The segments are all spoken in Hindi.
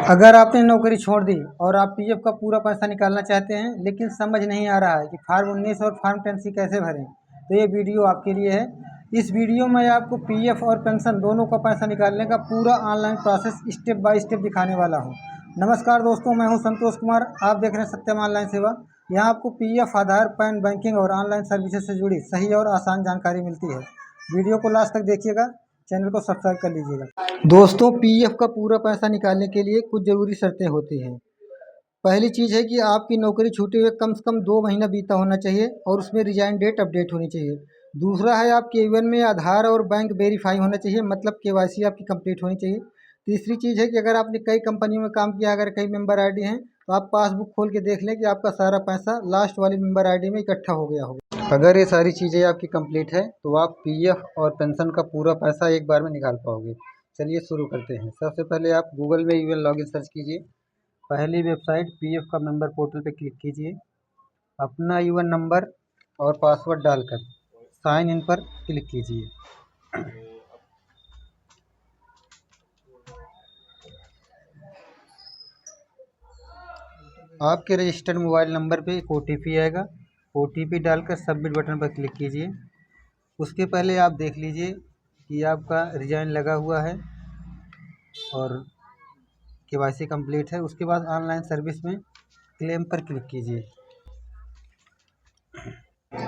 अगर आपने नौकरी छोड़ दी और आप पीएफ का पूरा पैसा निकालना चाहते हैं लेकिन समझ नहीं आ रहा है कि फार्म 19 और फार्म 10C कैसे भरें, तो ये वीडियो आपके लिए है। इस वीडियो में आपको पीएफ और पेंशन दोनों का पैसा निकालने का पूरा online process step by step दिखाने वाला हूँ। नमस्कार दोस्तों, मैं हूँ संतोष कुमार। आप देख रहे हैं सत्यम ऑनलाइन सेवा। यहाँ आपको पीएफ, आधार, पैन, बैंकिंग और ऑनलाइन सर्विसेज से जुड़ी सही और आसान जानकारी मिलती है। वीडियो को लास्ट तक देखिएगा, चैनल को सब्सक्राइब कर लीजिएगा। दोस्तों, पीएफ का पूरा पैसा निकालने के लिए कुछ ज़रूरी शर्तें होती हैं। पहली चीज़ है कि आपकी नौकरी छूटे हुए कम से कम 2 महीना बीता होना चाहिए और उसमें रिजाइन डेट अपडेट होनी चाहिए। दूसरा है, आपके केवन में आधार और बैंक वेरीफाई होना चाहिए, मतलब केवाईसी आपकी कंप्लीट होनी चाहिए। तीसरी चीज़ है कि अगर आपने कई कंपनियों में काम किया, अगर कई मेंबर आईडी हैं, तो आप पासबुक खोल के देख लें कि आपका सारा पैसा लास्ट वाली मेंबर आईडी में इकट्ठा हो गया होगा। अगर ये सारी चीज़ें आपकी कंप्लीट है तो आप पीएफ और पेंशन का पूरा पैसा एक बार में निकाल पाओगे। चलिए शुरू करते हैं। सबसे पहले आप गूगल में यूएन लॉगिन सर्च कीजिए। पहली वेबसाइट पीएफ का मेंबर पोर्टल पे क्लिक कीजिए। अपना यूएन नंबर और पासवर्ड डालकर साइन इन पर क्लिक कीजिए। आपके रजिस्टर्ड मोबाइल नंबर पे एक ओटीपी आएगा। ओटीपी डालकर सबमिट बटन पर क्लिक कीजिए। उसके पहले आप देख लीजिए कि आपका रिजाइन लगा हुआ है और केवाईसी कंप्लीट है। उसके बाद ऑनलाइन सर्विस में क्लेम पर क्लिक कीजिए।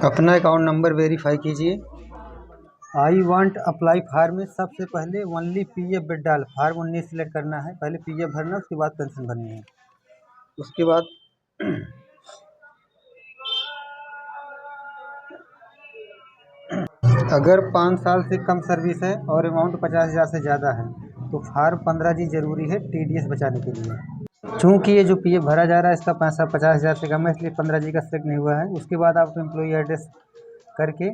अपना अकाउंट नंबर वेरीफाई कीजिए। आई वांट अप्लाई फार्म में सबसे पहले only PF withdrawal form 19 select करना है। पहले पीएफ भरना, उसके बाद पेंशन भरनी है। उसके बाद अगर 5 साल से कम सर्विस है और अमाउंट 50,000 से ज़्यादा है तो फार्म 15G जरूरी है टीडीएस बचाने के लिए। चूँकि ये जो पीएफ भरा जा रहा है इसका पैसा 50,000 से कम है, इसलिए 15G का सिलेक्ट नहीं हुआ है। उसके बाद आप एम्प्लॉई एड्रेस करके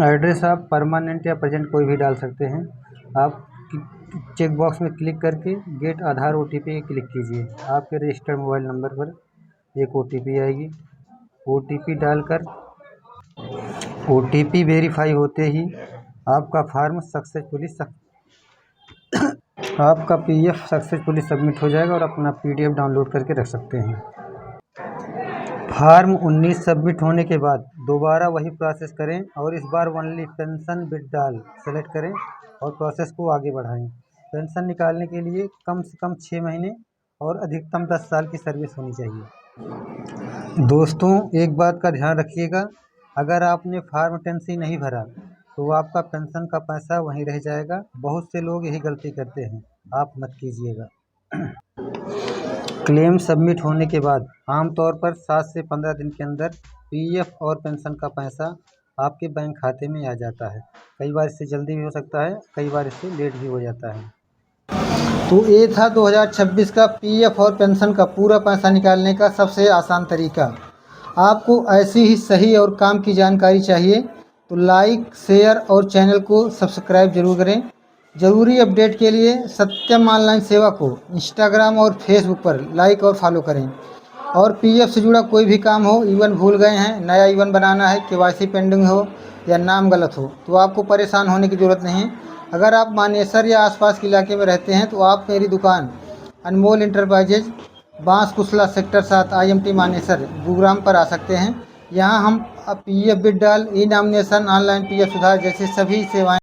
एड्रेस आप परमानेंट या प्रेजेंट कोई भी डाल सकते हैं। आप चेक बॉक्स में क्लिक करके गेट आधार ओटीपी क्लिक कीजिए। आपके रजिस्टर्ड मोबाइल नंबर पर एक ओटीपी आएगी। ओटीपी डालकर ओटीपी वेरीफाई होते ही आपका फार्म आपका पीएफ सक्सेसफुली सबमिट हो जाएगा और अपना पीडीएफ डाउनलोड करके रख सकते हैं। फार्म 19 सबमिट होने के बाद दोबारा वही प्रोसेस करें और इस बार ओनली पेंशन विड्रॉल सेलेक्ट करें और प्रोसेस को आगे बढ़ाएं। पेंशन निकालने के लिए कम से कम 6 महीने और अधिकतम 10 साल की सर्विस होनी चाहिए। दोस्तों, एक बात का ध्यान रखिएगा, अगर आपने फार्म 10C नहीं भरा तो आपका पेंशन का पैसा वहीं रह जाएगा। बहुत से लोग यही गलती करते हैं, आप मत कीजिएगा। क्लेम सबमिट होने के बाद आमतौर पर 7 से 15 दिन के अंदर पीएफ और पेंशन का पैसा आपके बैंक खाते में आ जाता है। कई बार इससे जल्दी भी हो सकता है, कई बार इससे लेट भी हो जाता है। तो ये था 2026 का पीएफ और पेंशन का पूरा पैसा निकालने का सबसे आसान तरीका। आपको ऐसी ही सही और काम की जानकारी चाहिए तो लाइक, शेयर और चैनल को सब्सक्राइब जरूर करें। ज़रूरी अपडेट के लिए सत्यम ऑनलाइन सेवा को इंस्टाग्राम और फेसबुक पर लाइक और फॉलो करें। और पीएफ से जुड़ा कोई भी काम हो, इवन भूल गए हैं, नया इवन बनाना है, केवाईसी पेंडिंग हो या नाम गलत हो, तो आपको परेशान होने की ज़रूरत नहीं। अगर आप मानेसर या आसपास के इलाके में रहते हैं तो आप मेरी दुकान अनमोल इंटरप्राइजेज, बांस कुसला सेक्टर 7 IMT मानेसर गुरुग्राम पर आ सकते हैं। यहाँ हम पीएफ विड्रॉल, ई नॉमिनेशन, ऑनलाइन पीएफ सुधार जैसी सभी सेवाएं